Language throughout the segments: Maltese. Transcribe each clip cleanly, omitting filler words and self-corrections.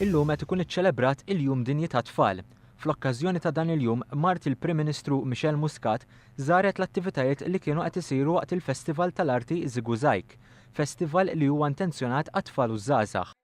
Illum qed ikun iċċelebrat il-Jum Dinji tat-Tfal. Fl-okkażjoni ta' dan il-jum, Mart il-Prim Ministru Michel Muscat żaret l-attivitajiet li kienu qed isiru waqt il-Festival tal-Arti Żigużajk, festival li huwa intenzjonat għat-tfal u żgħażagħ.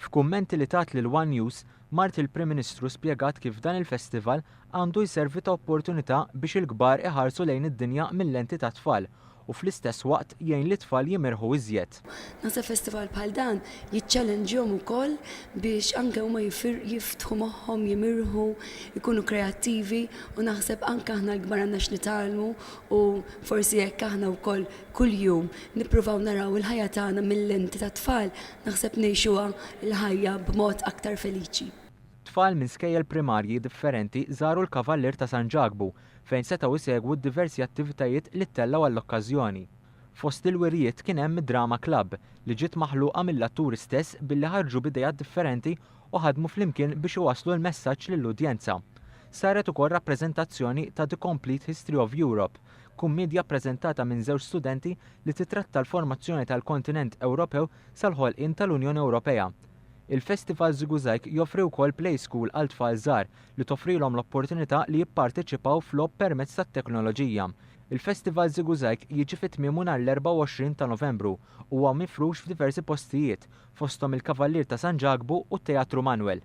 F'kummenti li tat lil One News, Mart il-Prim Ministru spjegat kif dan il-festival għandu jservi ta' opportunità biex il-kbar iħarsu lejn id-dinja mill-lenti ta' tfal u fl-istess waqt jgħin li tfal jimirħu iżjed. Nasa festival bħal dan jiċċallenġjhom ukoll biex anke huma jiftħu moħħhom, jimirħu, jkunu kreattivi u naħseb anke aħna l-kbar għandna x'nitalmu u forsi jekk aħna wkoll kuljum nippruvaw naraw il-ħajja tagħna mill-lenti ta' tfal, naħseb ngħixuha l-ħajja b'mod aktar feliċi. Tfal minn skejjel primarji differenti żaru l-Kavallir ta' San Ġagbu fejn setgħu isegwu diversi attivitajiet li ttellaw għall-okkażjoni. Fost il-wirijiet kien hemm Drama Club li ġiet maħluqa mill-atturi stess billi ħarġu b'idejat differenti u ħadmu flimkien biex iwasslu l-messaġġ lill-udjenza. Saret ukoll rappreżentazzjoni ta' The Complete History of Europe, kummedja ppreżentata minn żewġ studenti li titratta l-formazzjoni tal-kontinent Ewropew sal-ħolqien tal-Unjoni Ewropea. Il-Festival Żigużajk joffri wkoll play school għal tfal żgħar li toffrilhom l-opportunità li jipparteċipaw f'logħob permezz tat-teknoloġija. Il-Festival Żigużajk jiġi fit-tmiem nhar l-24 ta' Novembru u huwa mifrux f'diversi postijiet fosthom il-Kavallir ta' San Ġagbu u t-Teatru Manwel.